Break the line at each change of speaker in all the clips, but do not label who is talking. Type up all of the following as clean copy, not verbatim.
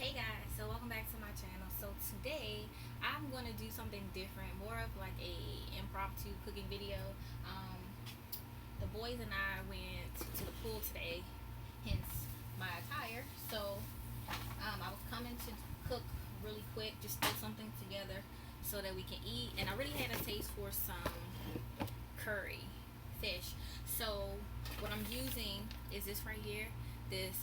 Hey guys, so welcome back to my channel. So today I'm going to do something different, more of like a impromptu cooking video. Um, the boys and I went to the pool today, hence my attire. So I was coming to cook really quick, just throw something together so that we can eat. And I really had a taste for some curry fish. So what I'm using is this right here, this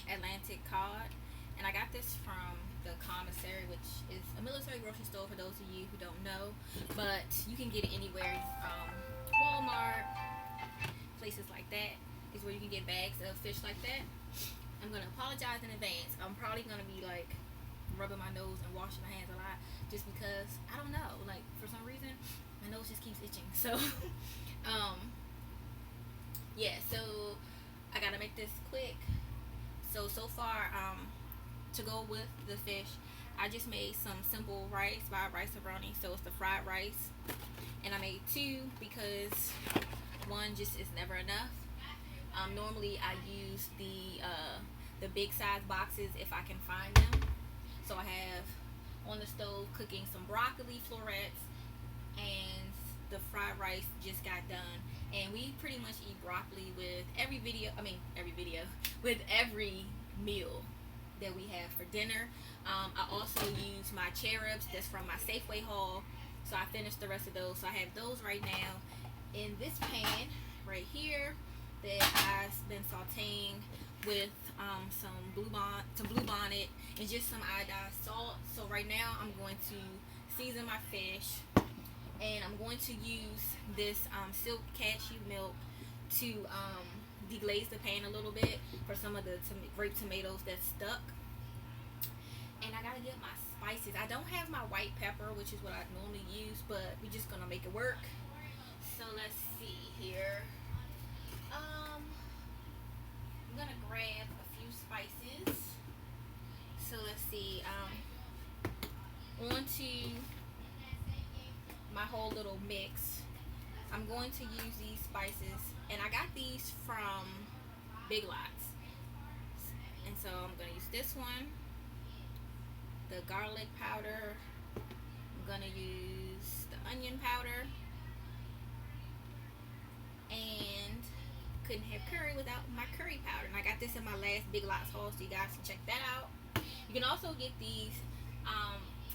Atlantic cod, and I got this from the commissary, which is a military grocery store for those of you who don't know, but you can get it anywhere. Walmart, places like that is where you can get bags of fish like that. I'm gonna apologize in advance. I'm probably gonna be like rubbing my nose and washing my hands a lot, just because I don't know, like for some reason my nose just keeps itching. So yeah, so I gotta make this quick. So far, to go with the fish, I just made some simple rice by Rice-A-Broni. So it's the fried rice, and I made two because one just is never enough. Normally I use the big size boxes if I can find them. So I have on the stove cooking some broccoli florets, and the fried rice just got done. And we pretty much eat broccoli with every video, with every meal that we have for dinner. I also use my cherubs that's from my Safeway haul. So I finished the rest of those. So I have those right now in this pan right here that I've been sauteing with some blue bonnet and just some iodized salt. So right now I'm going to season my fish, and I'm going to use this silk cashew milk to deglaze the pan a little bit for some of the grape tomatoes that's stuck. And I gotta get my spices. I don't have my white pepper, which is what I normally use, but we're just gonna make it work. So let's see here. I'm gonna grab a few spices. So let's see. Onto my whole little mix, I'm going to use these spices, and I got these from Big Lots. And so I'm gonna use this one, the garlic powder. I'm gonna use the onion powder, and couldn't have curry without my curry powder. And I got this in my last Big Lots haul, so you guys can check that out. You can also get these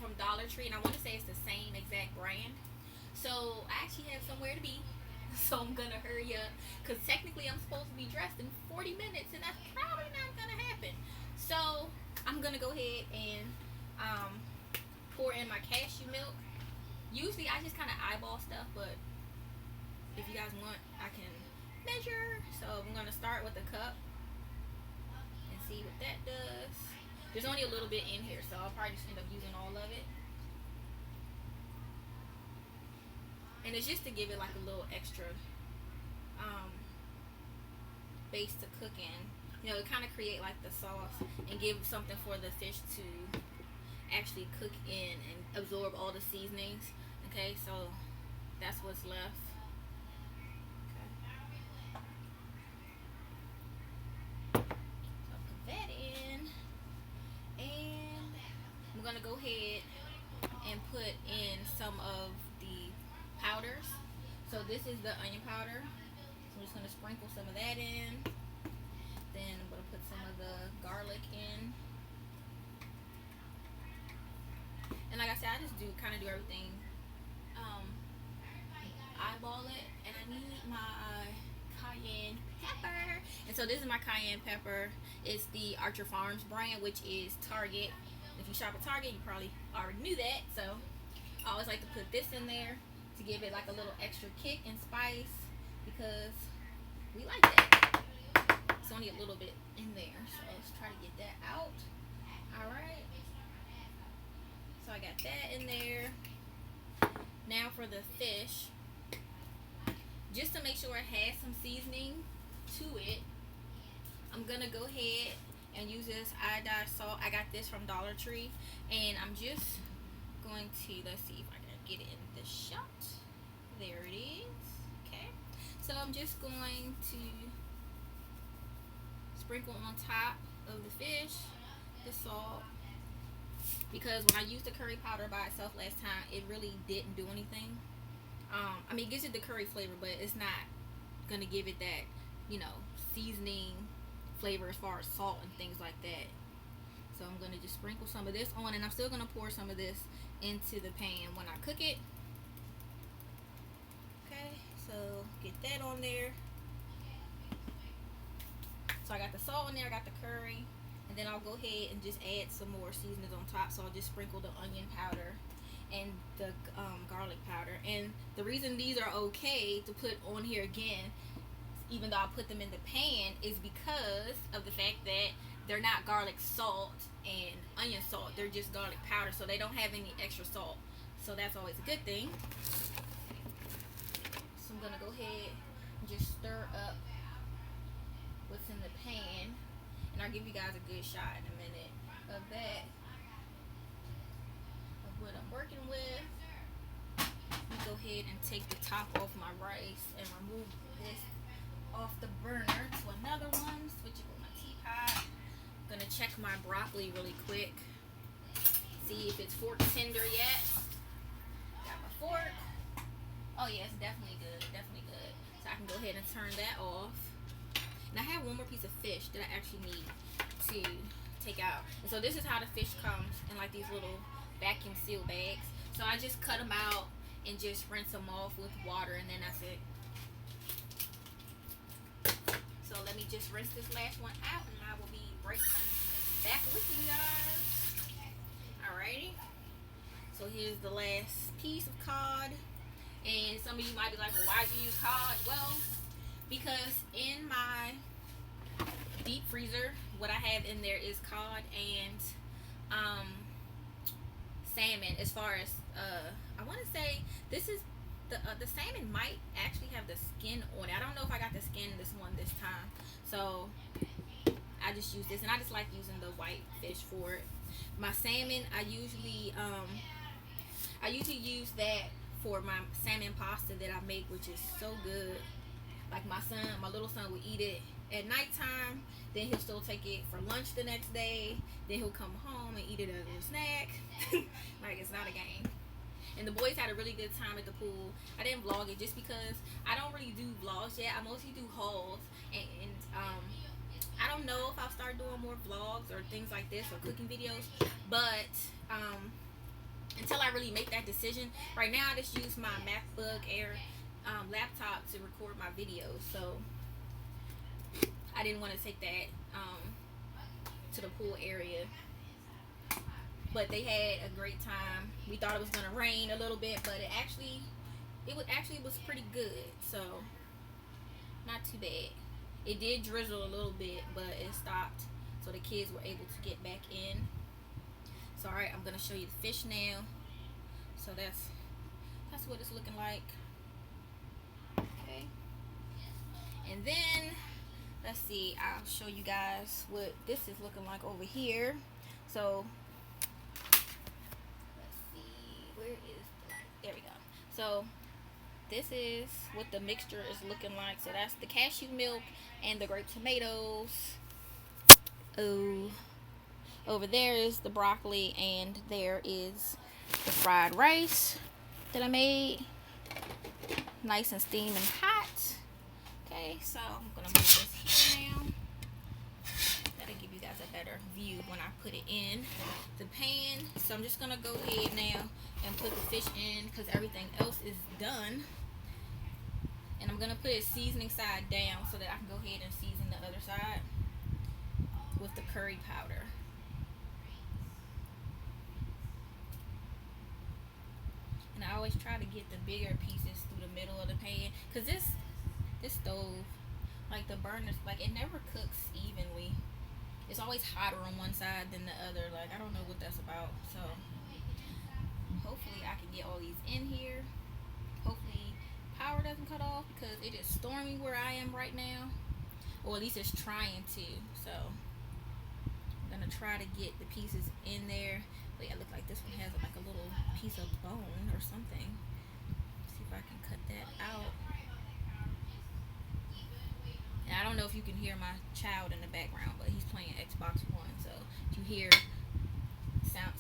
from Dollar Tree, and I want to say it's the same exact brand. So I actually have somewhere to be, so I'm gonna hurry up because technically I'm supposed to be dressed in 40 minutes, and that's probably not gonna happen. So I'm gonna go ahead and pour in my cashew milk. Usually I just kind of eyeball stuff, but if you guys want, I can measure. So I'm gonna start with a cup and see what that does. There's only a little bit in here, so I'll probably just end up using all of it. And it's just to give it like a little extra base to cook in. You know, it kind of create like the sauce and give something for the fish to actually cook in and absorb all the seasonings. Okay, so that's what's left. Okay. So I'll put that in, and I'm gonna go ahead and put in some of the powders. So this is the onion powder. So I'm just gonna sprinkle some of that in. Then I'm gonna put some of the garlic in. And like I said, I just kind of do everything. Eyeball it, and I need my cayenne pepper. And so this is my cayenne pepper. It's the Archer Farms brand, which is Target. If you shop at Target, you probably already knew that. So I always like to put this in there to give it like a little extra kick and spice, because we like that. It's only a little bit in there, so let's try to get that out. Alright, so I got that in there. Now for the fish, just to make sure it has some seasoning to it, I'm gonna go ahead and use this iodized salt. I got this from Dollar Tree, and I'm just going to, let's see if I can get it in the shot. There it is. Okay, so I'm just going to sprinkle on top of the fish, the salt, because when I used the curry powder by itself last time, it really didn't do anything. I mean, it gives it the curry flavor, but it's not gonna give it that, you know, seasoning flavor as far as salt and things like that. So I'm gonna just sprinkle some of this on, and I'm still gonna pour some of this into the pan when I cook it. Okay, so get that on there. So I got the salt in there, I got the curry, and then I'll go ahead and just add some more seasonings on top. So I'll just sprinkle the onion powder and the garlic powder. And the reason these are okay to put on here again, even though I put them in the pan, is because of the fact that they're not garlic salt and onion salt. They're just garlic powder, so they don't have any extra salt. So that's always a good thing. So I'm gonna go ahead and just stir up what's in the pan, and I'll give you guys a good shot in a minute of that, of what I'm working with. Let me go ahead and take the top off my rice and remove this off the burner to another one. Switch it with my teapot. I'm gonna check my broccoli really quick, see if it's fork tender yet. Got my fork. Oh yeah, it's definitely good, definitely good. So I can go ahead and turn that off. And I have one more piece of fish that I actually need to take out. And so this is how the fish comes in like these little vacuum seal bags. So I just cut them out and just rinse them off with water, and then that's it. So let me just rinse this last one out, and I will be right back with you guys. Alrighty. So here's the last piece of cod. And some of you might be like, well, why'd you use cod? Well, because in my deep freezer, what I have in there is cod and salmon. As far as I want to say, this is the salmon might actually have the skin on it. I don't know if I got the skin in this one this time, so I just use this, and I just like using the white fish for it. My salmon, I usually use that for my salmon pasta that I make, which is so good. Like my little son will eat it at nighttime, then he'll still take it for lunch the next day, then he'll come home and eat it as a snack. Like, it's not a game. And the boys had a really good time at the pool. I didn't vlog it just because I don't really do vlogs yet. I mostly do hauls, and I don't know if I'll start doing more vlogs or things like this or cooking videos, but until I really make that decision. Right now I just use my MacBook Air laptop to record my videos, so I didn't want to take that to the pool area. But they had a great time. We thought it was gonna rain a little bit, but it was pretty good, so not too bad. It did drizzle a little bit, but it stopped, so the kids were able to get back in. So alright, I'm gonna show you the fish now. So that's what it's looking like. Okay. And then let's see, I'll show you guys what this is looking like over here. So let's see, where is the light? There we go. So this is what the mixture is looking like. So that's the cashew milk and the grape tomatoes. Oh, over there is the broccoli, and there is the fried rice that I made, nice and steaming hot. Okay, so I'm gonna move this here now. That'll give you guys a better view when I put it in the pan. So I'm just gonna go ahead now and put the fish in because everything else is done. And I'm gonna put it seasoning side down so that I can go ahead and season the other side with the curry powder. And I always try to get the bigger pieces through the middle of the pan, because this stove, like the burners, like it never cooks evenly. It's always hotter on one side than the other. Like, I don't know what that's about. So hopefully I can get all these in here. Hopefully power doesn't cut off, because it is stormy where I am right now, or at least it's trying to. So I'm gonna try to get the pieces in there. But yeah, look, like this one has like a little piece of bone or something. See if I can cut that out. And I don't know if you can hear my child in the background, but he's playing Xbox One. So if you you hear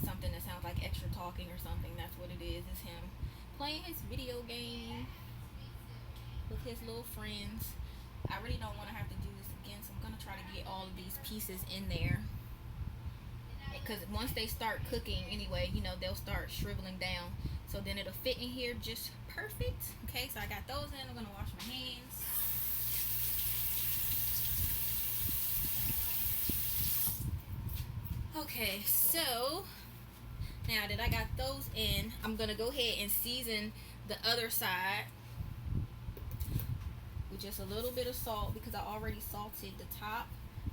something that sounds like extra talking or something, that's what it is. It's him playing his video game with his little friends. I really don't want to have to do this again, so I'm gonna try to get all of these pieces in there, because once they start cooking anyway, they'll start shriveling down, so then it'll fit in here just perfect. Okay, so I got those in. I'm gonna wash my hands. Okay, so now that I got those in, I'm gonna go ahead and season the other side with just a little bit of salt, because I already salted the top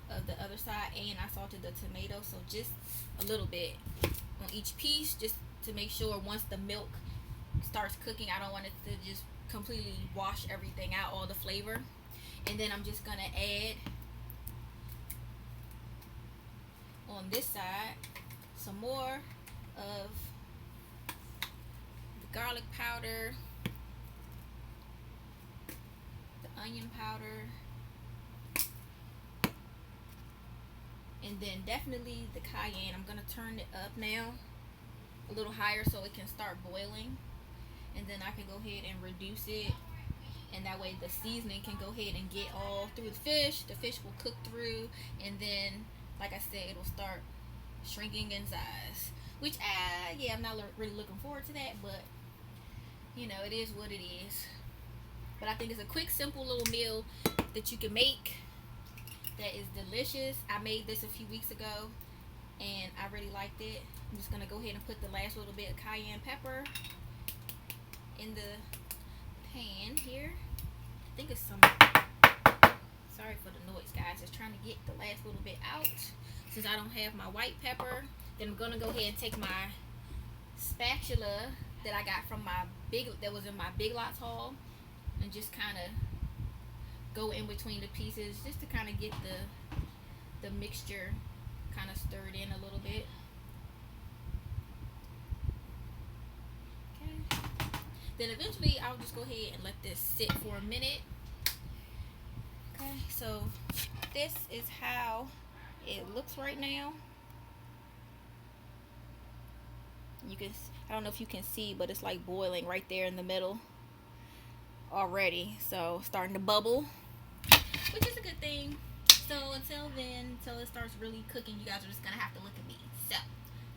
of the other side and I salted the tomato, so just a little bit on each piece, just to make sure once the milk starts cooking, I don't want it to just completely wash everything out, all the flavor. And then I'm just gonna add on this side some more of the garlic powder, the onion powder, and then definitely the cayenne. I'm gonna turn it up now a little higher so it can start boiling, and then I can go ahead and reduce it, and that way the seasoning can go ahead and get all through the fish. The fish will cook through, and then, like I said, it'll start shrinking in size, which yeah, I'm not really looking forward to that, but it is what it is. But I think it's a quick, simple little meal that you can make that is delicious. I made this a few weeks ago and I really liked it. I'm just gonna go ahead and put the last little bit of cayenne pepper in the pan here. I think it's some, sorry for the noise, guys, just trying to get the last little bit out. Since I don't have my white pepper, then I'm gonna go ahead and take my spatula that I got from that was in my Big Lots haul, and just kind of go in between the pieces, just to kind of get the mixture kind of stirred in a little bit. Okay. Then eventually I'll just go ahead and let this sit for a minute. Okay, so this is how it looks right now. I don't know if you can see, but it's like boiling right there in the middle already, so starting to bubble, which is a good thing. So until it starts really cooking, you guys are just gonna have to look at me. So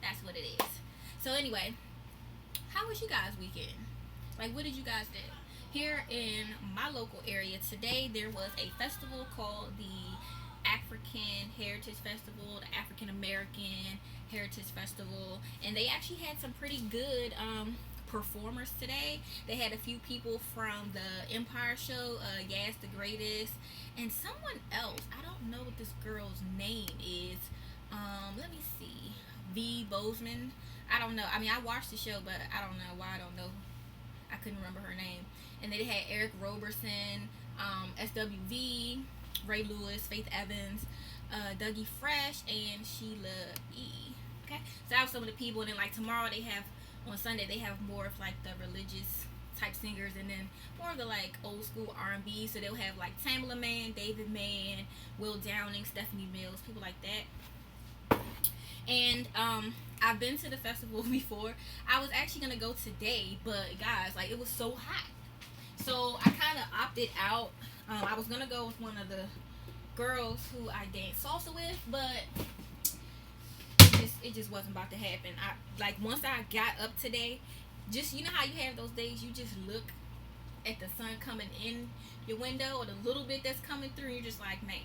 that's what it is. So anyway, how was you guys' weekend? Like, what did you guys do? Here in my local area today, there was a festival called the African Heritage Festival, the African American Heritage Festival, and they actually had some pretty good performers today. They had a few people from the Empire show, Yas the Greatest, and someone else. I don't know what this girl's name is. Let me see. V. Bozeman. I don't know. I mean, I watched the show, but I don't know why. I couldn't remember her name. And then they had Eric Roberson, SWV, Ray Lewis, Faith Evans, Dougie Fresh, and Sheila E. Okay, so that was some of the people. And then like tomorrow on Sunday they have more of like the religious type singers, and then more of the like old school R&B. So they'll have like Tamala Man, David Mann, Will Downing, Stephanie Mills, people like that. And I've been to the festival before. I was actually gonna go today, but guys, like, it was so hot, so I kind of opted out. I was gonna go with one of the girls who I dance salsa with, but it just wasn't about to happen. Once I got up today, just, how you have those days you just look at the sun coming in your window, or the little bit that's coming through, and you're just like, man,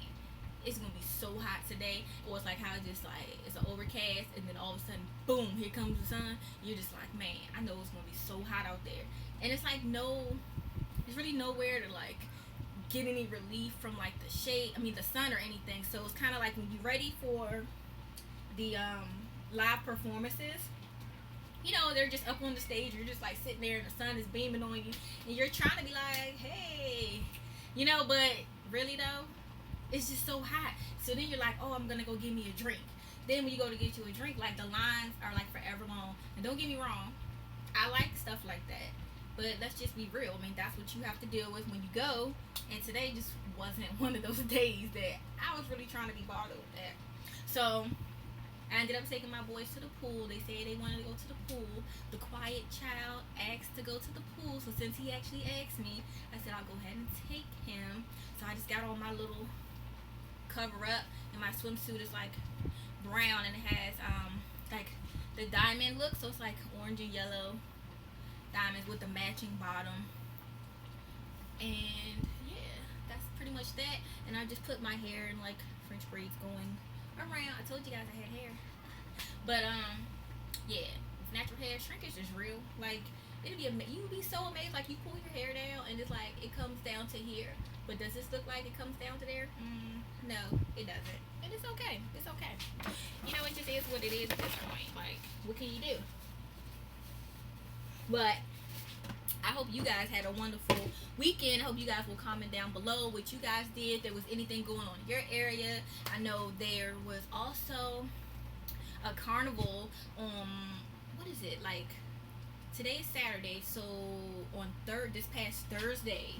it's gonna be so hot today. Or it's like how it's just like it's an overcast, and then all of a sudden, boom, here comes the sun. You're just like, man, I know it's gonna be so hot out there. And it's like there's really nowhere to like get any relief from like the sun or anything. So it's kind of like when you're ready for the live performances, they're just up on the stage, you're just like sitting there and the sun is beaming on you, and you're trying to be like, hey, but really though, it's just so hot. So then you're like, oh, I'm gonna go get me a drink. Then when you go to get you a drink, like, the lines are like forever long. And don't get me wrong, I like stuff like that, but let's just be real. I mean, that's what you have to deal with when you go. And today just wasn't one of those days that I was really trying to be bothered with that. So I ended up taking my boys to the pool. They said they wanted to go to the pool. The quiet child asked to go to the pool, so since he actually asked me, I said I'll go ahead and take him. So I just got on my little cover up, and my swimsuit is like brown, and it has like the diamond look, so it's like orange and yellow diamonds with the matching bottom. And yeah, that's pretty much that. And I just put my hair in like French braids going around. I told you guys I had hair. But yeah, natural hair shrinkage is real. Like it'd be you would be so amazed. Like you pull your hair down and it's like it comes down to here. But does this look like it comes down to there? No, it doesn't. And it's okay. It's okay. You know, it just is what it is at this point. Like, what can you do? But I hope you guys had a wonderful weekend. I hope you guys will comment down below what you guys did. If there was anything going on in your area. I know there was also a carnival on, what is it, like today is Saturday, so on this past Thursday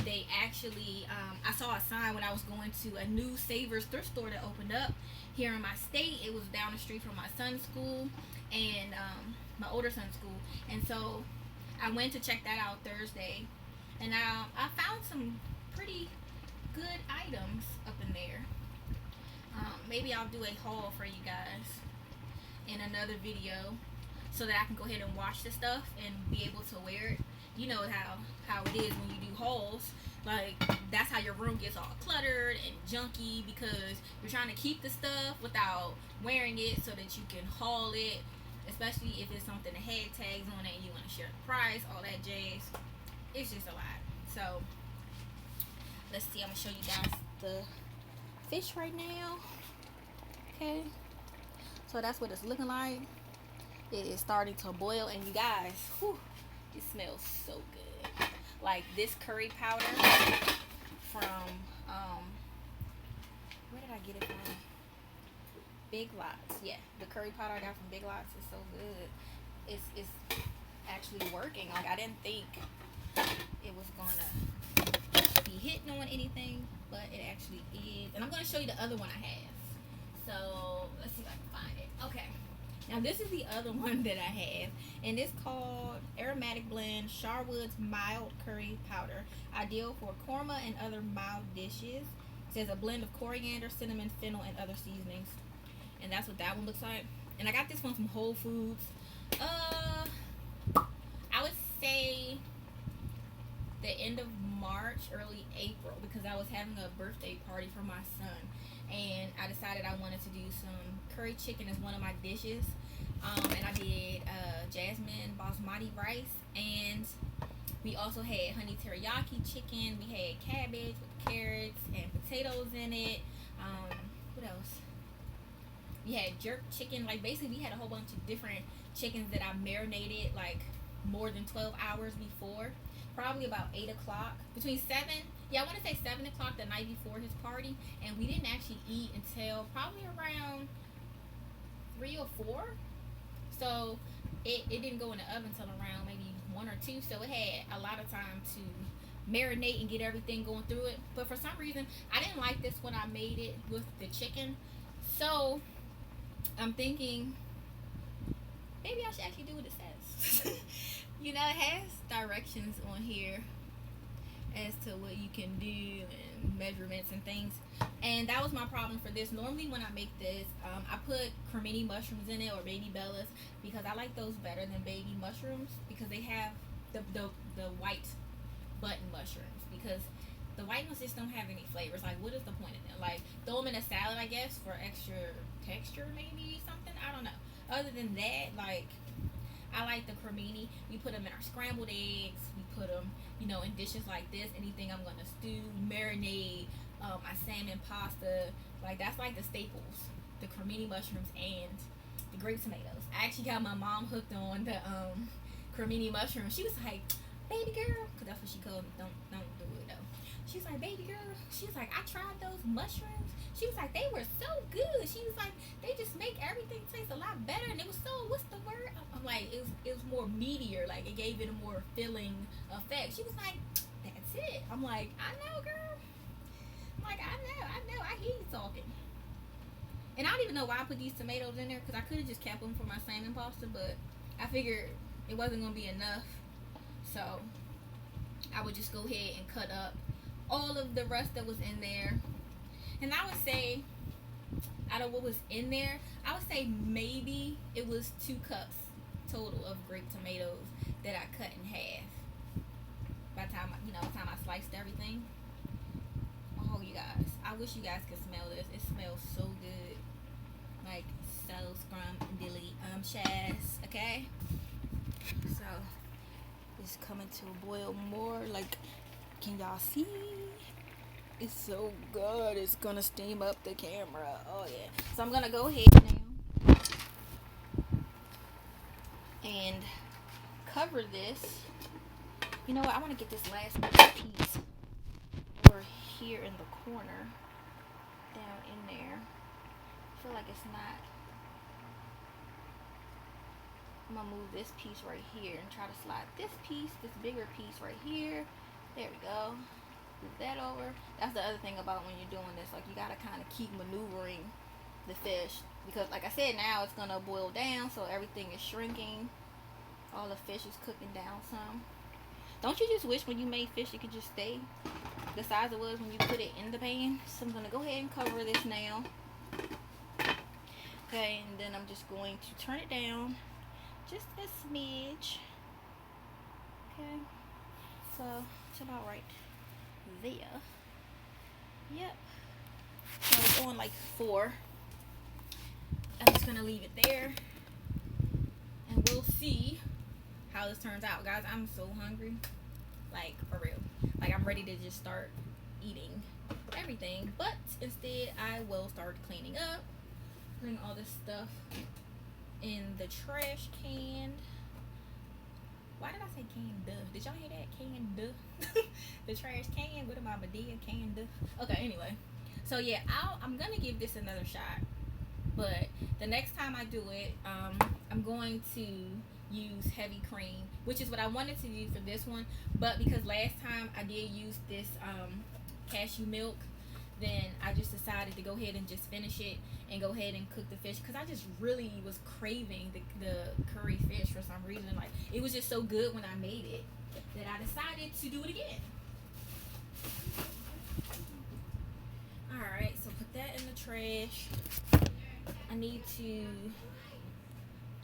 they actually I saw a sign when I was going to a new Savers thrift store that opened up here in my state. It was down the street from my son's school and my older son's school, and so I went to check that out Thursday, and I found some pretty good items up in there. Maybe I'll do a haul for you guys in another video so that I can go ahead and wash the stuff and be able to wear it. You know how it is when you do hauls. Like, that's how your room gets all cluttered and junky because you're trying to keep the stuff without wearing it so that you can haul it, especially if it's something that had tags on it and you want to share the price, all that jazz. It's just a lot. So, let's see. I'm going to show you guys the fish right now. Okay. So, that's what it's looking like. It is starting to boil, and you guys, whew, it smells so good. Like this curry powder from where did I get it from? Big Lots. Yeah, the curry powder I got from Big Lots is so good. It's actually working. Like I didn't think it was gonna be hitting on anything, but it actually is. And I'm gonna show you the other one I have. So let's see if I can find it. Okay. Now this is the other one that I have, and it's called Aromatic Blend Sharwood's Mild Curry Powder, ideal for korma and other mild dishes. It says a blend of coriander, cinnamon, fennel, and other seasonings, and that's what that one looks like. And I got this one from Whole Foods. I would say the end of March, early April, because I was having a birthday party for my son, and I decided I wanted to do some curry chicken as one of my dishes. And I did jasmine basmati rice, and we also had honey teriyaki chicken. We had cabbage with carrots and potatoes in it. What else? We had jerk chicken. Like basically we had a whole bunch of different chickens that I marinated like more than 12 hours before. Probably about 8 o'clock. Between 7, I want to say 7 o'clock the night before his party. And we didn't actually eat until probably around 3 or 4. So it didn't go in the oven until around maybe 1 or 2. So it had a lot of time to marinate and get everything going through it. But for some reason, I didn't like this when I made it with the chicken. So I'm thinking maybe I should actually do what it says. You know, it has directions on here as to what you can do and measurements and things. And that was my problem for this. Normally when I make this, I put cremini mushrooms in it or baby bellas because I like those better than baby mushrooms because they have the white button mushrooms, because the white ones just don't have any flavors. Like, what is the point of them? Like, throw them in a salad, I guess, for extra texture, maybe something. I don't know. Other than that, like, I like the cremini. We put them in our scrambled eggs. We put them, you know, in dishes like this. Anything I'm gonna stew, marinade, my salmon pasta. Like, that's like the staples. The cremini mushrooms and the grape tomatoes. I actually got my mom hooked on the cremini mushrooms. She was like, "Baby girl," because that's what she called me. Don't do it though. She was like, "Baby girl," she was like, "I tried those mushrooms." She was like, "They were so good." She was like, "They just make everything taste a lot better." And it was so, what's the word? I'm like, it was more meatier. Like, it gave it a more filling effect. She was like, "That's it." I'm like, "I know, girl." I'm like, I know. I hear you talking. And I don't even know why I put these tomatoes in there, because I could have just kept them for my salmon pasta, but I figured it wasn't going to be enough. So I would just go ahead and cut up all of the rest that was in there. And I would say, out of what was in there, I would say maybe it was 2 cups total of grape tomatoes that I cut in half. By the time I sliced everything. Oh, you guys, I wish you guys could smell this. It smells so good, like so scrumptious. Okay, so it's coming to a boil more. Like, can y'all see? It's so good. It's gonna steam up the camera. Oh yeah. So I'm gonna go ahead now and cover this. You know what? I want to get this last piece over here in the corner, down in there. I feel like it's not. I'm gonna move this piece right here and try to slide this bigger piece right here. There we go. Move that over. That's the other thing about when you're doing this. Like, you gotta kind of keep maneuvering the fish, because like I said, now it's gonna boil down, so everything is shrinking. All the fish is cooking down some. Don't you just wish when you made fish it could just stay the size it was when you put it in the pan? So I'm going to go ahead and cover this now. Okay, and then I'm just going to turn it down just a smidge. Okay, so it's about right there. Yep. So it's on like 4. I'm just going to leave it there, and we'll see how this turns out. Guys, I'm so hungry, like for real. Like, I'm ready to just start eating everything, but instead I will start cleaning up, putting all this stuff in the trash can. Why did I say canned? Did y'all hear that? Canned. The trash can. What am I, Medea? Canned. Okay, anyway, so yeah, I'm gonna give this another shot, but the next time I do it, I'm going to use heavy cream, which is what I wanted to do for this one, but because last time I did use this cashew milk, then I just decided to go ahead and just finish it and go ahead and cook the fish, because I just really was craving the curry fish for some reason. Like, it was just so good when I made it that I decided to do it again. Alright, so put that in the trash. I need to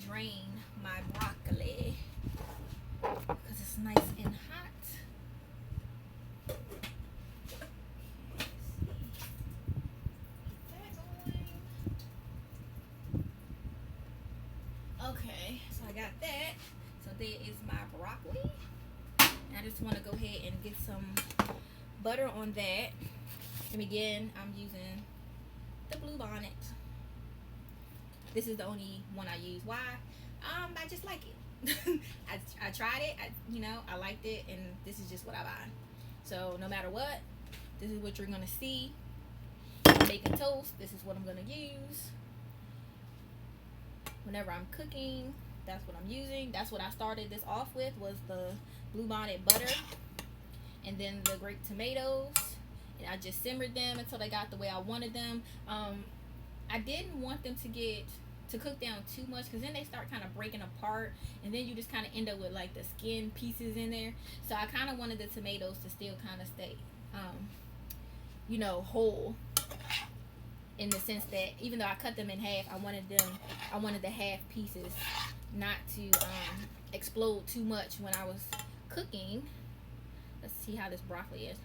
drain my broccoli because it's nice and hot. Okay, so I got that. So there is my broccoli. And I just want to go ahead and get some butter on that. And again, I'm using the Blue Bonnet. This is the only one I use. Why? I just like it. I tried it. I liked it, and this is just what I buy. So no matter what, this is what you're gonna see. I'm making toast. This is what I'm gonna use. Whenever I'm cooking, that's what I'm using. That's what I started this off with, was the Blue Bonnet butter, and then the grape tomatoes. And I just simmered them until they got the way I wanted them. I didn't want them to cook down too much, because then they start kind of breaking apart, and then you just kind of end up with like the skin pieces in there. So I kind of wanted the tomatoes to still kind of stay whole, in the sense that even though I cut them in half, I wanted the half pieces not to explode too much when I was cooking. Let's see how this broccoli is.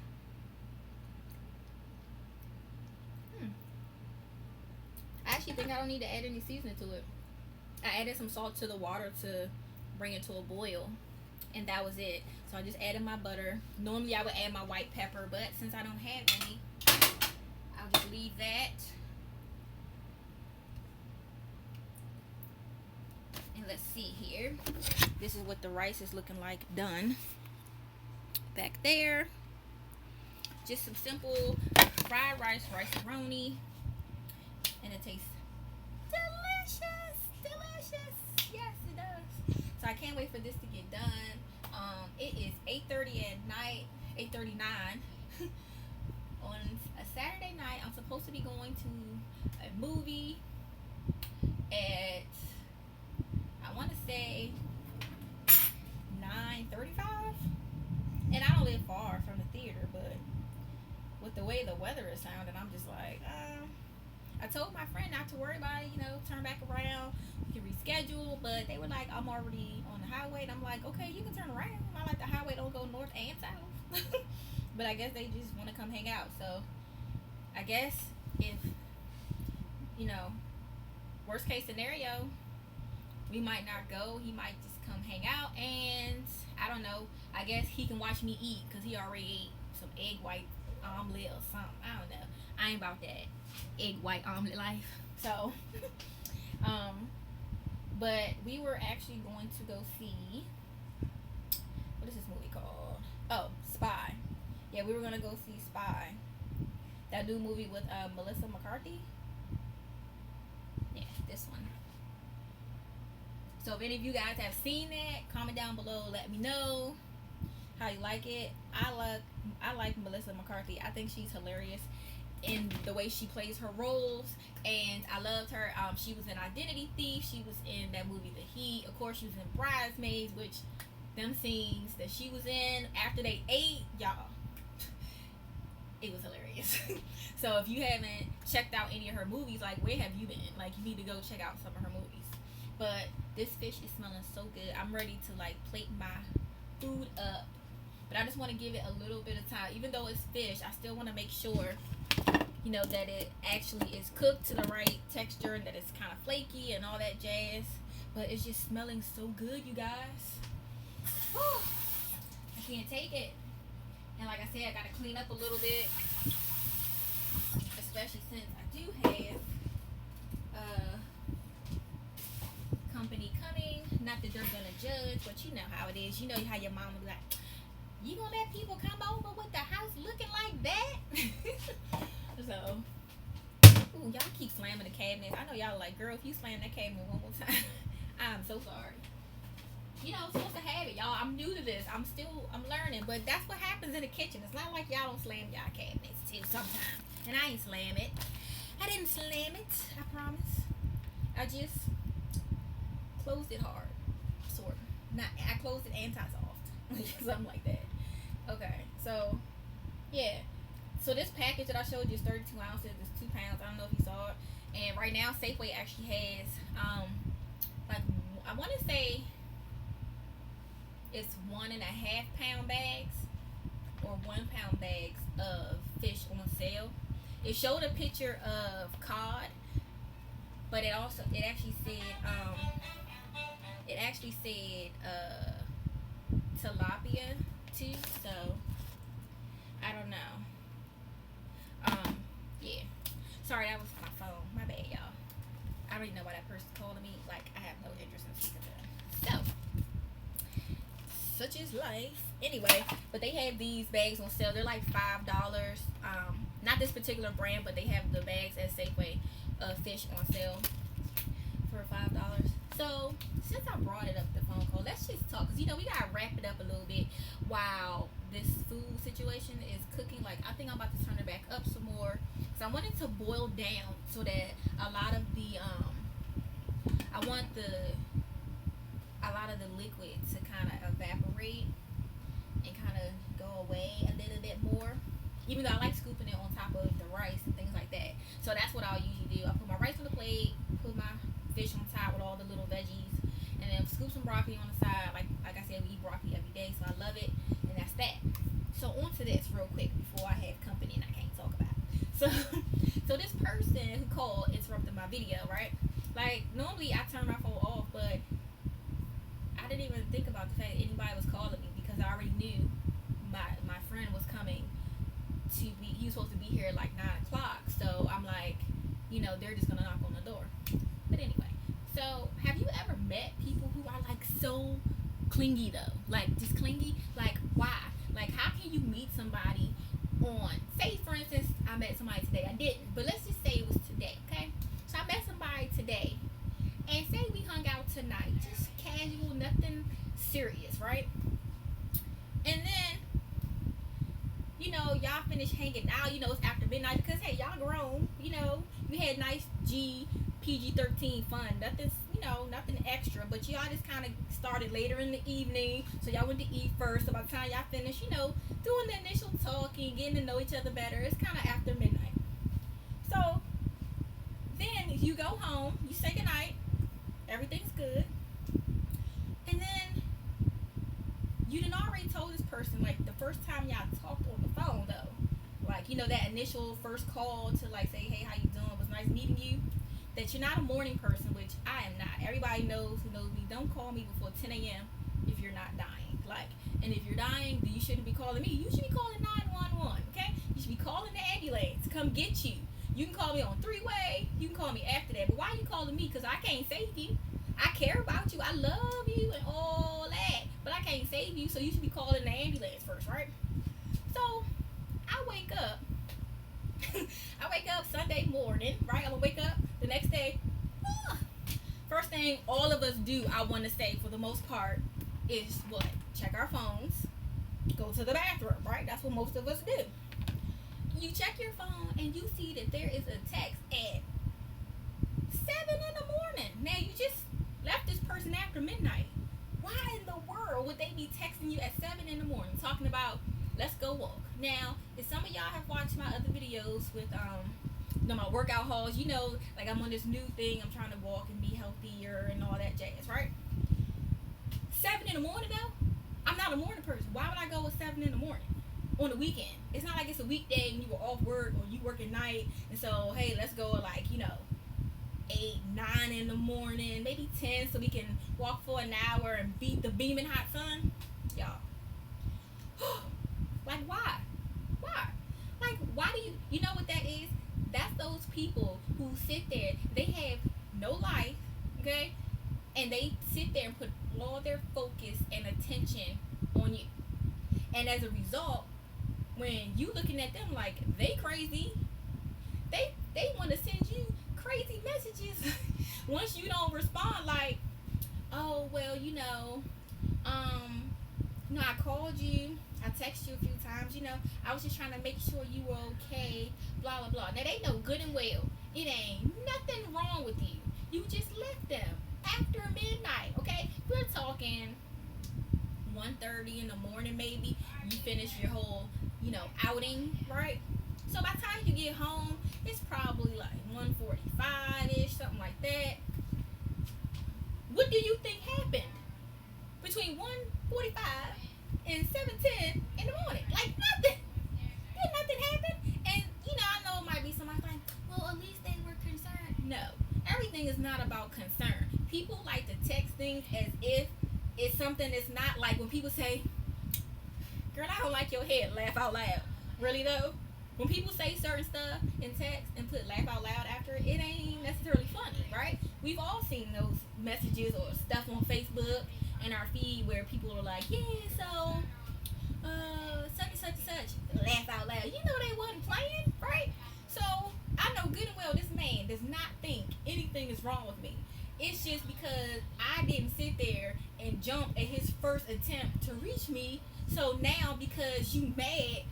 I actually think I don't need to add any seasoning to it. I added some salt to the water to bring it to a boil, and that was it. So I just added my butter. Normally I would add my white pepper, but since I don't have any, I'll just leave that. And let's see here. This is what the rice is looking like done. Back there, just some simple fried rice, rice-a-roni. And it tastes delicious. Yes, it does. So I can't wait for this to get done. It is 8:30 at night, 8:39 on a Saturday night. I'm supposed to be going to a movie the sound, and I'm just like, I told my friend not to worry about it, turn back around. We can reschedule, but they were like, I'm already on the highway, and I'm like, okay, you can turn around. I like the highway don't go north and south. But I guess they just want to come hang out. So I guess if, you know, worst case scenario, we might not go. He might just come hang out, and I don't know. I guess he can watch me eat because he already ate some egg white omelet or something. I don't know. I ain't about that egg white omelet life. So, but we were actually going to go see, what is this movie called? Oh, Spy. Yeah, we were gonna go see Spy. That new movie with Melissa McCarthy. Yeah, this one. So if any of you guys have seen that, comment down below. Let me know how you like it. I like Melissa McCarthy. I think she's hilarious in the way she plays her roles, and I loved her. She was in Identity Thief. She was in that movie The Heat. Of course, she was in Bridesmaids, which them scenes that she was in after they ate, y'all, it was hilarious. So if you haven't checked out any of her movies, like, where have you been? Like, you need to go check out some of her movies. But this fish is smelling so good. I'm ready to like plate my food up. But I just want to give it a little bit of time. Even though it's fish, I still want to make sure, that it actually is cooked to the right texture and that it's kind of flaky and all that jazz. But it's just smelling so good, you guys. Whew. I can't take it. And like I said, I got to clean up a little bit. Especially since I do have company coming. Not that they're gonna judge, but you know how it is. You know how your mom would be like, you gonna let people come over with the house looking like that? So, ooh, y'all keep slamming the cabinets. I know y'all like, girl, if you slam that cabinet one more time, I'm so sorry. I'm supposed to have it, y'all. I'm new to this. I'm learning, but that's what happens in the kitchen. It's not like y'all don't slam y'all cabinets too sometimes. And I ain't slam it. I didn't slam it, I promise. I just closed it hard, sort of. Not, I closed it anti-soft, something like that. Okay, so yeah. So this package that I showed you is 32 ounces. It's 2 pounds. I don't know if you saw it. And right now, Safeway actually has like, I want to say it's 1.5 pound bags or 1 pound bags of fish on sale. It showed a picture of cod, but it actually said tilapia too. So I don't know. Yeah. Sorry, that was my phone. My bad, y'all. I don't even know why that person's calling me. Like, I have no interest in speaking to them. So, such is life. Anyway, but they have these bags on sale. They're like $5. Not this particular brand, but they have the bags at Safeway fish on sale for $5. So, since I brought it up the phone call, let's just talk. Because, we got to wrap it up a little bit while this food situation is cooking. Like, I think I'm about to turn it back up some more. Because I want it to boil down so that a lot of the, a lot of the liquid to kind of evaporate and kind of go away a little bit more. Even though I like scooping it on top of the rice and things like that. So that's what I'll usually do. I put my rice on the plate, put my fish on top with all the little veggies, and then scoop some broccoli on the side. Like I said, we eat broccoli every day, so I love it, and that's that. So on to this real quick before I have company and I can't talk about it. So this person who called interrupted my video, right? Like, normally I turn my phone off, but I didn't even think about the fact that anybody was calling me because I already knew my friend was coming to be, he was supposed to be here at like 9 o'clock. So I'm like, they're just gonna knock on the door. But anyway, so have you ever met people who are like so clingy though? Like, just clingy? Like, why? Like, how can you meet somebody on, say for instance, I met somebody today. I didn't, but let's just say it was today, okay? So I met somebody today, and say we hung out tonight, just casual, nothing serious, right? And then, y'all finish hanging out, it's after midnight, because hey, y'all grown, you had nice PG-13 fun, nothing, nothing extra, but y'all just kind of started later in the evening, so y'all went to eat first. So by the time y'all finish, doing the initial talking, getting to know each other better, it's kind of after midnight. So then you go home, you say goodnight, everything's good, and then you done already told this person, like, the first time y'all talked on the phone though, like, that initial first call to, like, say, hey, how you doing, it was nice meeting you, that you're not a morning person, which I am not. Everybody knows who knows me, don't call me before 10 a.m. if you're not dying. Like, and if you're dying, then you shouldn't be calling me, you should be calling 911. Okay, you should be calling the ambulance to come get you. You can call me on three-way, you can call me after that, but why are you calling me? Because I can't save you. I care about you, I love you and all that, but I can't save you, so you should be calling the ambulance first, right? So I wake up. I wake up Sunday morning, right? I'm gonna wake up the next day. ah, First thing all of us do, I want to say, for the most part, is what? Check our phones, go to the bathroom, right? That's what most of us do. You check your phone and you see that there is a text at 7 in the morning. Now, you just left this person after midnight. Why in the world would they be texting you at 7 in the morning talking about, let's go walk? Now, if some of y'all have watched my other videos with my workout hauls, like, I'm on this new thing, I'm trying to walk and be healthier and all that jazz, right? 7 in the morning though, I'm not a morning person. Why would I go at 7 in the morning on the weekend? It's not like it's a weekday and you were off work or you work at night, and so, hey, let's go at, like, 8, 9 in the morning, maybe 10, so we can walk for an hour and beat the beaming hot sun. Y'all, like, why? Why? Like, why do you know what that is? That's those people who sit there, they have no life, okay? And they sit there and put all their focus and attention on you. And as a result, when you looking at them like they crazy, they want to send you crazy messages once you don't respond, like, oh, well, I called you, I texted you a few times, I was just trying to make sure you were okay, blah blah blah. Now, they know good and well it ain't nothing wrong with you. You just left them after midnight, okay? We're talking 1:30 in the morning, maybe. You finish your whole, outing, right? So by the time you get home, it's probably like 1:45-ish, something like that. What do you think happened between 1:45 and 7:10 in the morning? Like, nothing. Did nothing happen? And, I know it might be somebody like, well, at least they were concerned. No. Everything is not about concern. People like to text things as if it's something that's not. Like when people say, girl, I don't like your head, laugh out loud. Really though? When people say certain stuff in text and put laugh out loud after it, it ain't necessarily funny, right? We've all seen those messages or stuff on Facebook in our feed where people are like, yeah, so such and such and such, laugh out loud. They wasn't playing, right? So I know good and well this man does not think anything is wrong with me. It's just because I didn't sit there and jump at his first attempt to reach me. So now, because you mad,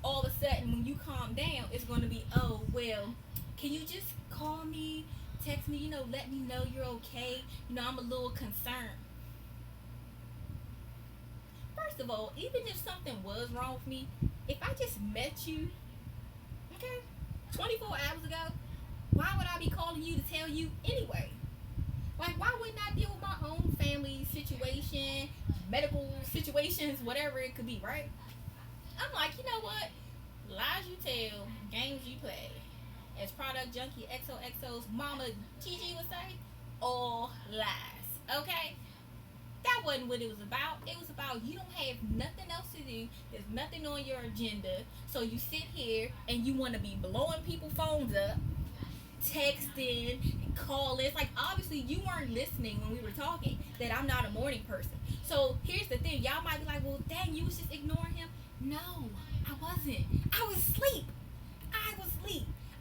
all of a sudden when you calm down, it's going to be, oh, well, can you just call me, text me, let me know you're okay. I'm a little concerned. First of all, even if something was wrong with me, if I just met you, okay, 24 hours ago, why would I be calling you to tell you anyway? Like, why wouldn't I deal with my own family situation, medical situations, whatever it could be, right? I'm like, you know what? Lies you tell, games you play. As Product Junkie XOXO's mama Gigi would say, all lies, okay? That wasn't what it was about. It was about, you don't have nothing else to do. There's nothing on your agenda. So you sit here and you want to be blowing people's phones up, texting and calling. It's like, obviously you weren't listening when we were talking, that I'm not a morning person. So here's the thing. Y'all might be like, well, dang, you was just ignoring him. No, I wasn't. I was asleep.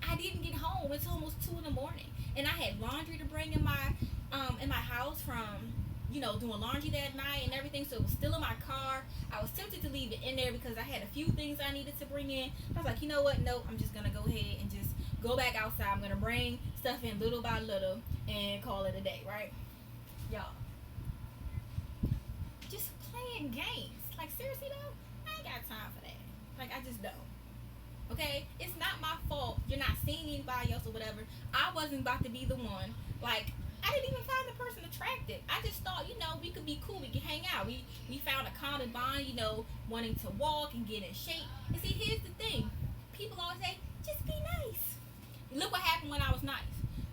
I didn't get home until almost 2 in the morning. And I had laundry to bring in my house from, doing laundry that night and everything. So it was still in my car. I was tempted to leave it in there because I had a few things I needed to bring in. I was like, you know what? No, I'm just going to go ahead and just go back outside. I'm going to bring stuff in little by little and call it a day, right? Y'all, just playing games. Like, seriously though, I ain't got time for that. Like, I just don't. Okay, it's not my fault you're not seeing anybody else or whatever. I wasn't about to be the one. Like, I didn't even find the person attractive. I just thought, we could be cool. We could hang out. We found a common bond. Wanting to walk and get in shape. And see, here's the thing. People always say, just be nice. Look what happened when I was nice.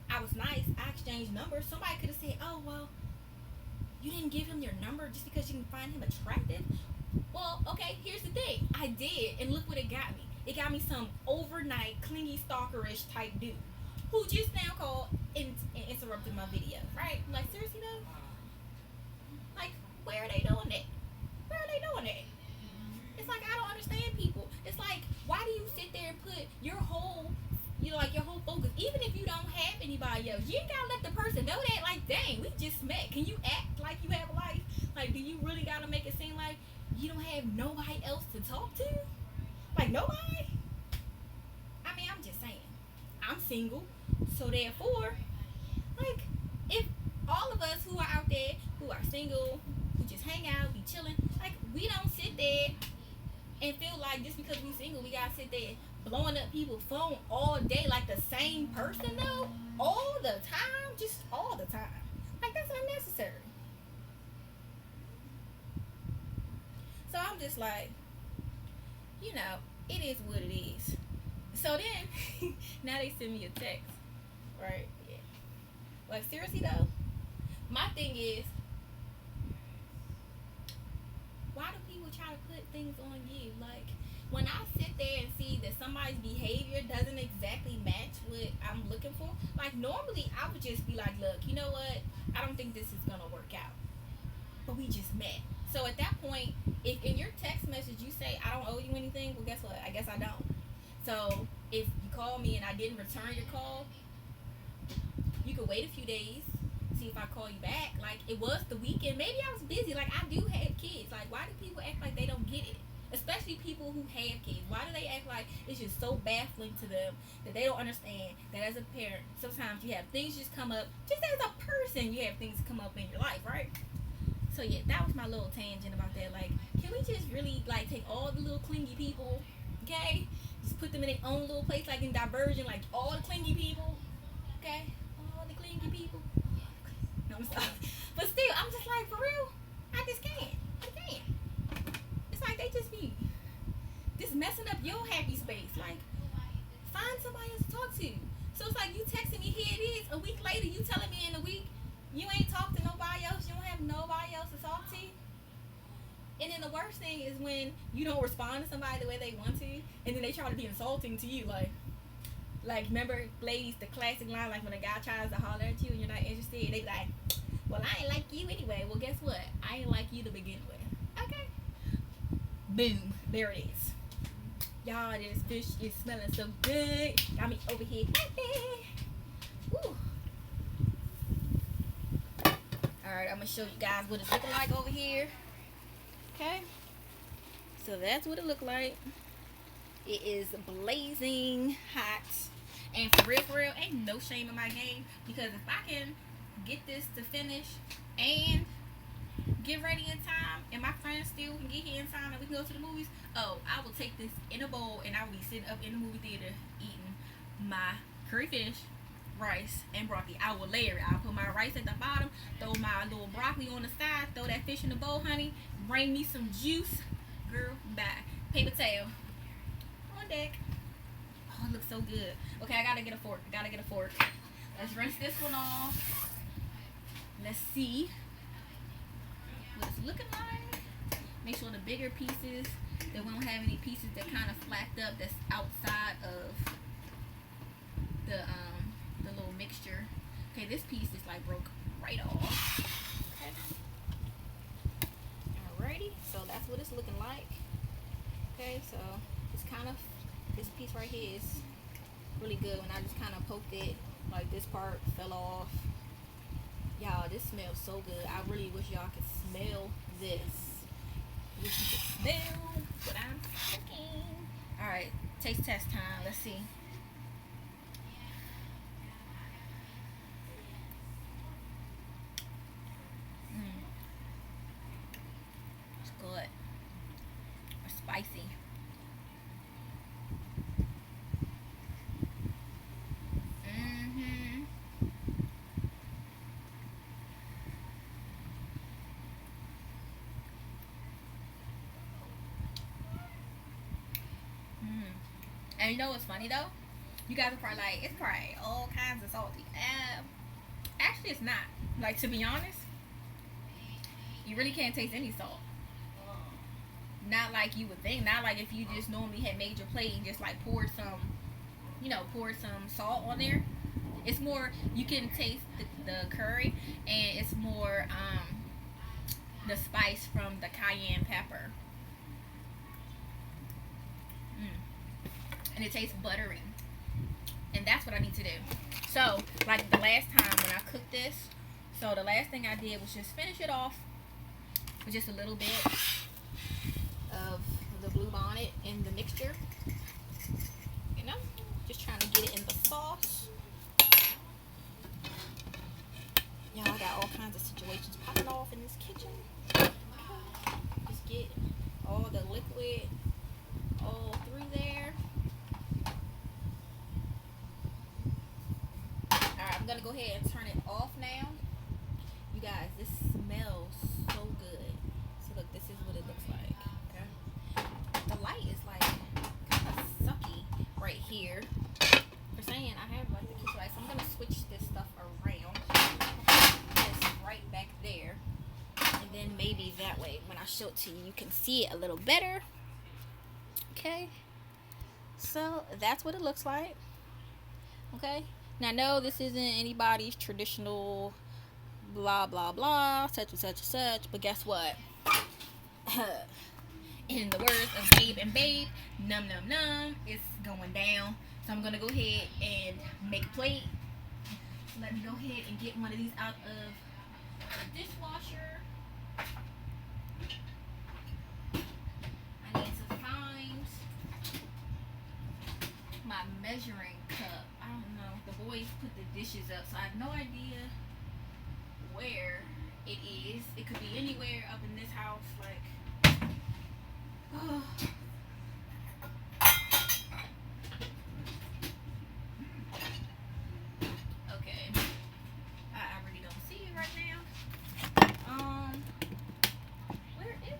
I was nice. I exchanged numbers. Somebody could have said, "Oh well, you didn't give him your number just because you didn't find him attractive." Well, okay, here's the thing. I did, and look what it got me. It got me some overnight, clingy, stalkerish type dude who just now called and interrupted my video, right? Like, seriously, though? Like, where are they doing that? Where are they doing that? It's like, I don't understand people. It's like, why do you sit there and put your whole, your whole focus, even if you don't have anybody else, you ain't gotta let the person know that, like, dang, we just met. Can you act like you have a life? Like, do you really gotta make it seem like you don't have nobody else to talk to? Like, nobody? I mean, I'm just saying. I'm single, so therefore, like, if all of us who are out there, who are single, who just hang out, be chilling, like, we don't sit there and feel like just because we single, we gotta sit there blowing up people's phone all day like the same person, though? All the time? Just all the time. Like, that's unnecessary. So I'm just like, it is what it is. So then, now they send me a text, right? Yeah. Like, seriously though, my thing is, why do people try to put things on you? Like, when I sit there and see that somebody's behavior doesn't exactly match what I'm looking for, like, normally I would just be like, look, you know what? I don't think this is gonna work out. But we just met. So at that point, if in your text message you say I don't owe you anything, well, guess what? I guess I don't. So if you call me and I didn't return your call, you could wait a few days, see if I call you back. Like, it was the weekend. Maybe I was busy. Like, I do have kids. Like, why do people act like they don't get it? Especially people who have kids. Why do they act like it's just so baffling to them that they don't understand that as a parent, sometimes you have things just come up. Just as a person, you have things come up in your life, right? So yeah, that was my little tangent about that. Like, can we just really like take all the little clingy people, okay? Just put them in their own little place, like in Diversion, like all the clingy people, okay? All the clingy people. No, I'm sorry, but still, I'm just like, for real, I just can't. I can't. It's like they just be just messing up your happy space. Like, find somebody else to talk to. So it's like you texting me, here it is. A week later, you telling me in a week you ain't talked to nobody else. You don't have nobody else to talk to. And then the worst thing is when you don't respond to somebody the way they want to, and then they try to be insulting to you. Like remember, ladies, the classic line, like when a guy tries to holler at you and you're not interested, they be like, "Well, I ain't like you anyway." Well, guess what? I ain't like you to begin with. Okay. Boom. There it is. Y'all, this fish is smelling so good. Got me over here happy. Woo. Alright, I'm gonna show you guys what it's looking like over here. Okay. So that's what it looked like. It is blazing hot. And for real, ain't no shame in my game. Because if I can get this to finish and get ready in time, and my friends still can get here in time and we can go to the movies, oh, I will take this in a bowl and I will be sitting up in the movie theater eating my curry fish, rice, and broccoli. I will layer it. I'll put my rice at the bottom, throw my little broccoli on the side, throw that fish in the bowl, honey, bring me some juice. Girl, bye. Paper towel. On deck. Oh, it looks so good. Okay, I gotta get a fork. Let's rinse this one off. Let's see what it's looking like. Make sure the bigger pieces, that we don't have any pieces that kind of flapped up that's outside of the little mixture. Okay, this piece is like broke right off. Okay. Alrighty, so that's what it's looking like. Okay, so it's kind of, this piece right here is really good. When I just kind of poked it, like this part fell off. Y'all, this smells so good. I really wish y'all could smell this. Wish you could smell what I'm cooking. Alright, taste test time. Let's see. It's good. It's spicy. And you know what's funny though? You guys are probably like, it's probably all kinds of salty. Actually, it's not. Like, to be honest, you really can't taste any salt. Not like you would think. Not like if you just normally had made your plate and just like poured some salt on there. It's more, you can taste the curry, and it's more the spice from the cayenne pepper. And it tastes buttery. And that's what I need to do. So, like the last time when I cooked this, so the last thing I did was just finish it off with just a little bit of the blue bonnet in the mixture. You know, just trying to get it in the sauce. Y'all, I got all kinds of situations popping off in this kitchen. Just get all the liquid all through there. Alright, I'm gonna go ahead and turn it off now. You guys, this smells so good. So look, this is what it looks like. Okay. The light is like kind of sucky right here. For saying I have like the kitchen light, so I'm gonna switch this stuff around. This right back there. And then maybe that way when I show it to you, you can see it a little better. Okay. So that's what it looks like. Okay. Now, no, this isn't anybody's traditional blah, blah, blah, such and such and such. But guess what? In the words of Babe and Babe, num, num, num, it's going down. So I'm going to go ahead and make a plate. Let me go ahead and get one of these out of the dishwasher. I need to find my measuring cup. I don't know. The boys put the dishes up, so I have no idea where it is. It could be anywhere up in this house. Like, oh. Okay. I really don't see it right now. Where is it?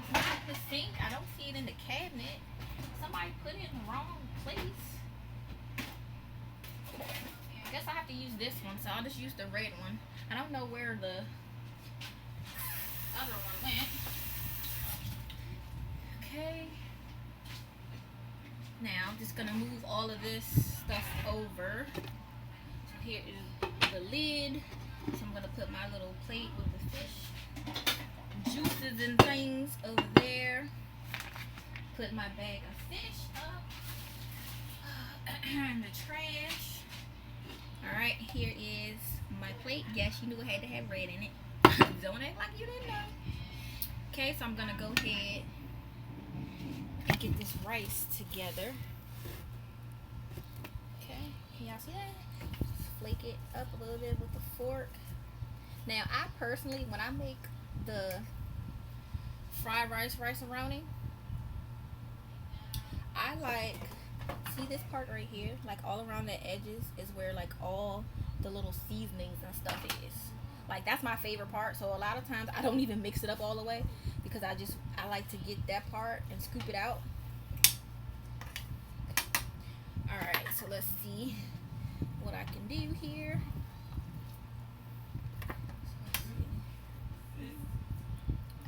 It's not the sink. I don't see it in the cabinet. Somebody put it in the wrong place. I guess I have to use this one, so I'll just use the red one. I don't know where the other one went. Okay. Now I'm just gonna move all of this stuff over. So here is the lid. So I'm gonna put my little plate with the fish juices and things over there. Put my bag of fish up in the trash. Alright, here is my plate. Yes, you knew it had to have red in it. Don't act like you didn't know. Okay, so I'm gonna go ahead and get this rice together. Okay, can y'all see that? Just flake it up a little bit with the fork. Now, I personally, when I make the fried rice-a-roni, I like, see this part right here, like all around the edges is where like all the little seasonings and stuff is. Like, that's my favorite part. So a lot of times I don't even mix it up all the way because I like to get that part and scoop it out. Alright, so let's see what I can do here.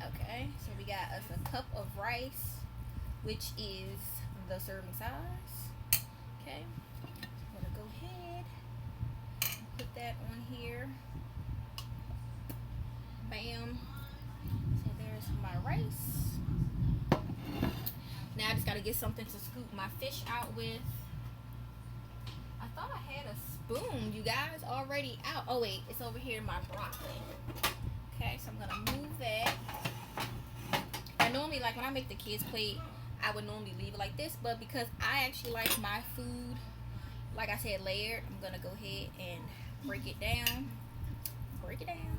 Okay, so we got us a cup of rice, which is the serving size. Okay, I'm gonna go ahead and put that on here. Bam. So there's my rice. Now I just gotta get something to scoop my fish out with. I thought I had a spoon, you guys, already out. Oh wait, it's over here in my broccoli. Okay, so I'm gonna move that. I normally, like when I make the kids' plate, I would normally leave it like this, but because I actually like my food, like I said, layered, I'm gonna go ahead and break it down. Break it down.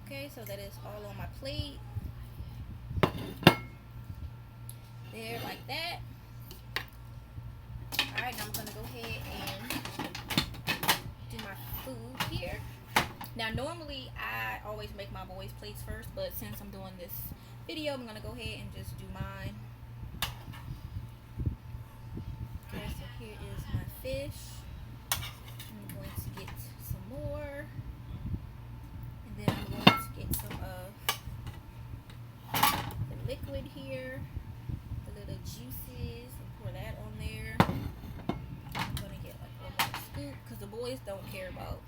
Okay, so that is all on my plate. There, like that. Alright, now I'm gonna go ahead and do my food here. Now, normally I always make my boys' plates first, but since I'm doing this video, I'm gonna go ahead and just do mine. fish. I'm going to get some more. And then I'm going to get some of the liquid here. The little juices. And pour that on there. I'm going to get like one more scoop. Because the boys don't care about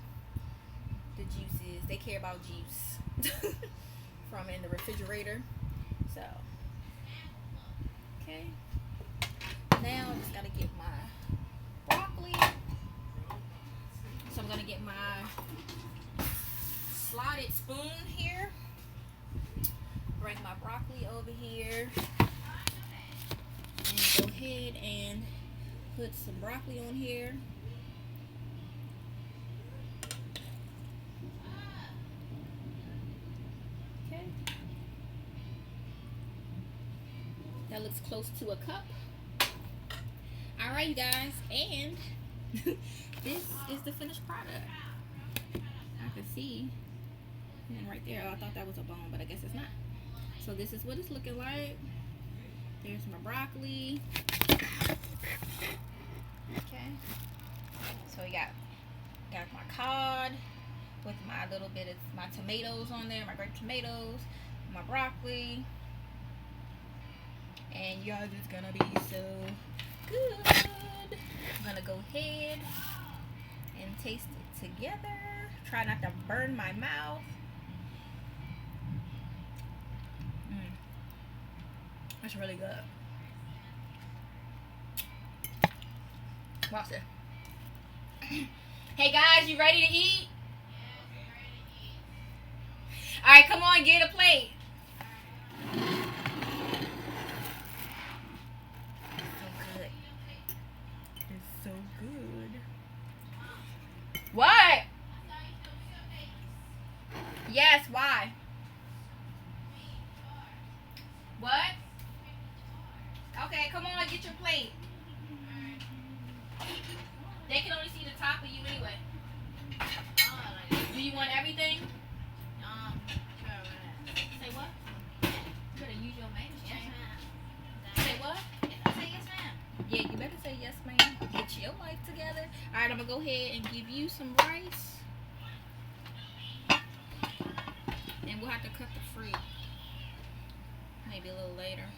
the juices. They care about juice. From in the refrigerator. So. Okay. Now I just got to get my broccoli. So I'm going to get my slotted spoon here. Bring my broccoli over here. And go ahead and put some broccoli on here. Okay. That looks close to a cup. Alright, you guys. And this is the finished product. I can see. And right there, oh, I thought that was a bone, but I guess it's not. So this is what it's looking like. There's my broccoli. Okay. So we got my cod with my little bit of my tomatoes on there, my grape tomatoes, my broccoli. And y'all, it's gonna be so good. I'm gonna go ahead and taste it together. Try not to burn my mouth. That's really good. Watch it. Hey guys, you ready to eat? Alright, come on, get a plate. So good. What? Yes, why? What? Okay, come on, get your plate. They can only see the top of you anyway. Do you want everything? Say what? You better use your man's chain. Say what?
Say yes, ma'am.
Yeah, you better say yes, ma'am. Get your life together. Alright, I'm gonna go ahead and give you some rice. And we'll have to cut the fruit. Maybe a little later.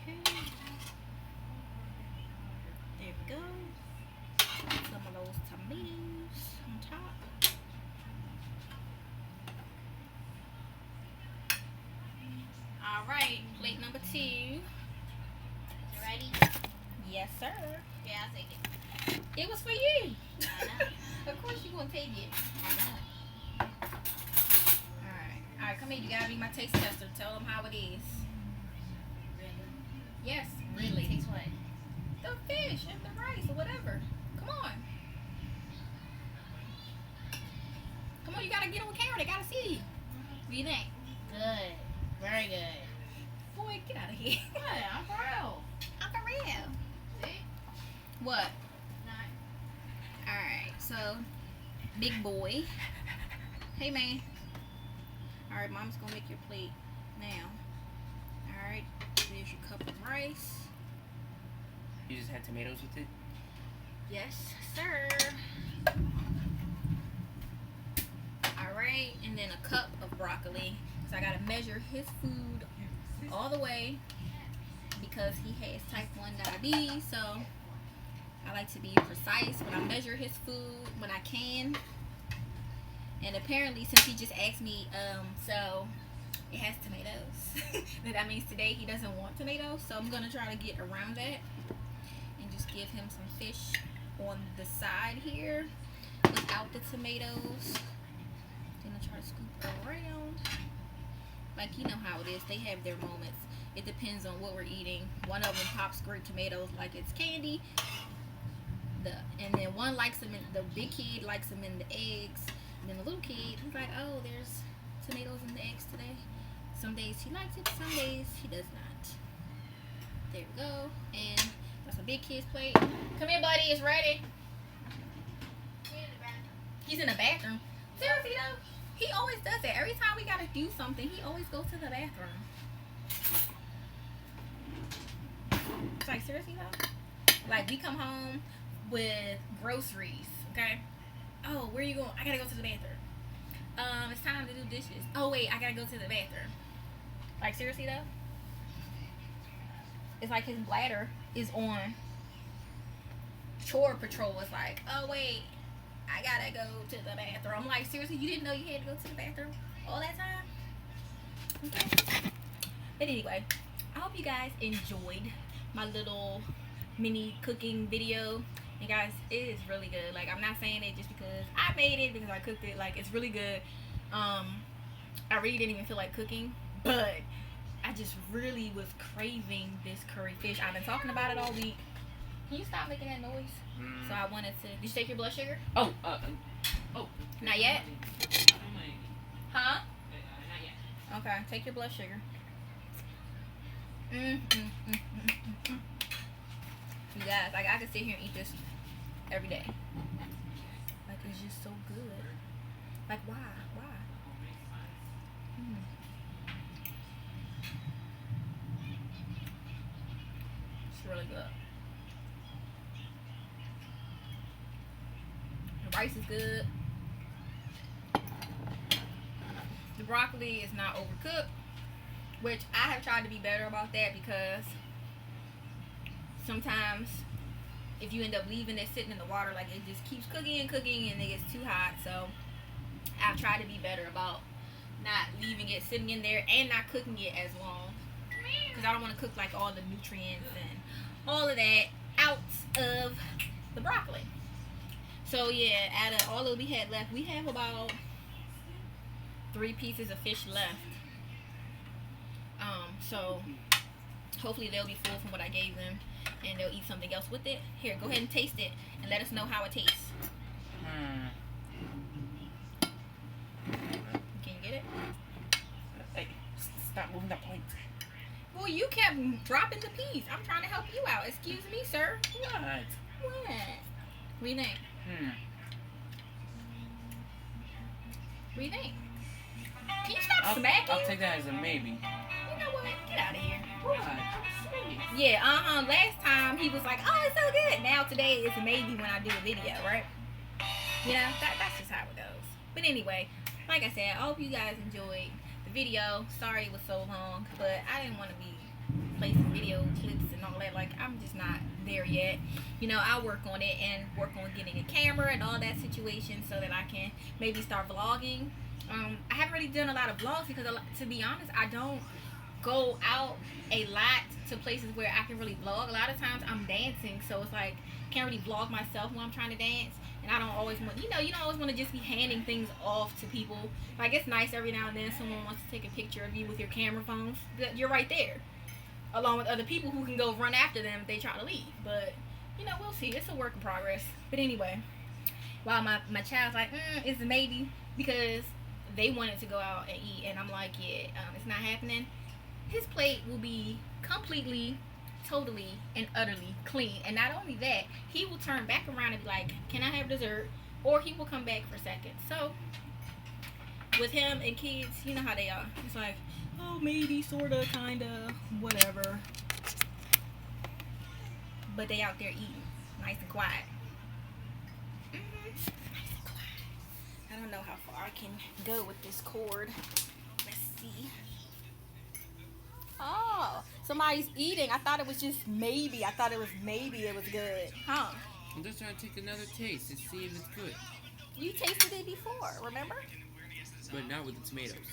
Okay. There we go. Some of those tomatoes on top. Alright, plate number 2.
You ready?
Yes, sir.
Yeah, I'll take it.
It was for you.
I know.
Of course you gonna take it.
I know.
Alright, come here. You gotta be my taste tester. Tell them how it is.
Really?
Yes, really.
Taste what?
The fish and the rice or whatever. Come on. Come on, you gotta get on camera. They gotta see. What do you think?
Good. Very good.
Boy, get out of here.
What? I'm for real.
I'm for real.
See?
What?
No.
Alright, so big boy. Hey man. Alright, mom's gonna make your plate now. Alright, there's your cup of rice.
You just had tomatoes with it?
Yes, sir. Alright, and then a cup of broccoli. So I gotta measure his food all the way because he has type 1 diabetes. So I like to be precise when I measure his food when I can. And apparently, since he just asked me, so it has tomatoes. Then that means today he doesn't want tomatoes. So I'm gonna try to get around that and just give him some fish on the side here without the tomatoes. Then I'll try to scoop around. Like, you know how it is. They have their moments. It depends on what we're eating. One of them pops grape tomatoes like it's candy. And then one likes them in, the big kid likes them in the eggs. And then the little kid, he's like, oh, there's tomatoes in the eggs today. Some days he likes it, some days he does not. There we go. And that's a big kid's plate. Come here, buddy. It's ready. He's in the bathroom. Seriously, though? He always does that. Every time we gotta do something, he always goes to the bathroom. It's like, seriously though? Like, we come home with groceries, okay? Oh, where you going? I gotta go to the bathroom. It's time to do dishes. Oh wait, I gotta go to the bathroom. Like, seriously though? It's like his bladder is on chore patrol. It's like, oh wait, I gotta go to the bathroom. I'm like, seriously, you didn't know you had to go to the bathroom all that time? Okay. But anyway, I hope you guys enjoyed my little mini cooking video. And guys, it is really good. Like, I'm not saying it just because I made it, because I cooked it. Like, it's really good. I really didn't even feel like cooking, but I just really was craving this curry fish. I've been talking about it all week. Can you stop making that noise? So I wanted to. Did you take your blood sugar?
Oh,
Not yet? Huh?
Not yet.
Okay, take your blood sugar. You guys, like, I could sit here and eat this every day. Like, it's just so good. Like, why? It's really good. The rice is good. The broccoli is not overcooked, which I have tried to be better about that, because sometimes if you end up leaving it sitting in the water, like, it just keeps cooking and it gets too hot. So I've tried to be better about not leaving it sitting in there and not cooking it as long, because I don't want to cook like all the nutrients and all of that out of the broccoli. So yeah, out of all that we had left, we have about 3 pieces of fish left. So hopefully they'll be full from what I gave them, and they'll eat something else with it. Here, go ahead and taste it and let us know how it tastes. Can you get it?
Hey, stop moving that plate.
Well, you kept dropping the piece. I'm trying to help you out. Excuse me, sir.
What?
What do you think? What do you think? Can you stop smacking?
I'll take that as a maybe.
You know what? Get out of here.
What?
Yeah, last time he was like, oh, it's so good. Now today it's a maybe when I do a video, right? You know, that's just how it goes. But anyway, like I said, I hope you guys enjoyed the video. Sorry it was so long, but I didn't want to be placing video clips and all that. Like, I'm just not there yet. You know, I'll work on it and work on getting a camera and all that situation so that I can maybe start vlogging. I haven't really done a lot of vlogs because, to be honest, I don't go out a lot to places where I can really vlog. A lot of times I'm dancing, so it's like I can't really vlog myself when I'm trying to dance, and I don't always want, you don't always want to just be handing things off to people. Like, it's nice every now and then someone wants to take a picture of you with your camera phones. You're right there, along with other people who can go run after them if they try to leave. But we'll see. It's a work in progress. But anyway, while my child's like, it's a maybe, because they wanted to go out and eat, and I'm like, yeah, it's not happening. His plate will be completely, totally, and utterly clean. And not only that, he will turn back around and be like, can I have dessert? Or he will come back for seconds. So with him and kids, you know how they are. It's like, oh, maybe, sorta, kinda, whatever. But they out there eating, nice and quiet. Nice and quiet. I don't know how far I can go with this cord. Let's see. Oh, somebody's eating. I thought it was just maybe. I thought it was maybe it was good. Huh?
I'm just trying to take another taste and see if it's good.
You tasted it before, remember?
But not with the tomatoes.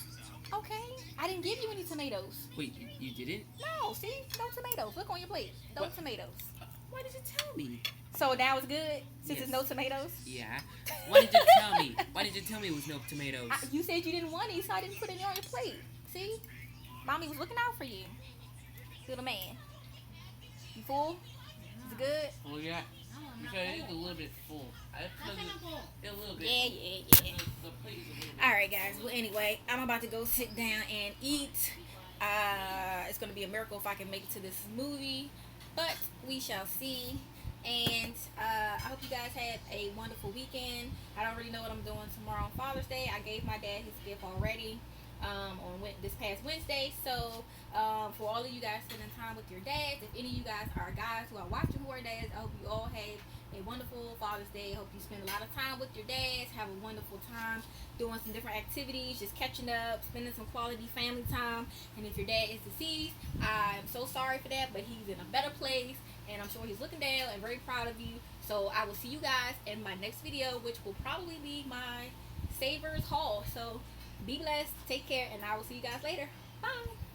Okay. I didn't give you any tomatoes.
Wait, you didn't?
No, see? No tomatoes. Look on your plate. No tomatoes.
Why did you tell me?
So now it's good since
Yes.
there's no tomatoes?
Yeah. Why did you tell me? Why did you tell me it was no tomatoes?
You said you didn't want any, so I didn't put it on your plate. See? Mommy was looking out for you. Little man. You full? Is it good?
Oh, yeah. Because it's a little bit full. A little bit.
Yeah.
The plate is a little bit.
Alright, guys. Well, anyway, I'm about to go sit down and eat. It's going to be a miracle if I can make it to this movie. But we shall see. And I hope you guys had a wonderful weekend. I don't really know what I'm doing tomorrow on Father's Day. I gave my dad his gift already on this past Wednesday. So for all of you guys spending time with your dads, if any of you guys are guys who are watching who are dads, I hope you all have a wonderful Father's Day. I hope you spend a lot of time with your dads. Have a wonderful time doing some different activities, just catching up, spending some quality family time. And if your dad is deceased, I'm so sorry for that, but he's in a better place, and I'm sure he's looking down and very proud of you. So I will see you guys in my next video, which will probably be my Savers haul. So be blessed, take care, and I will see you guys later. Bye.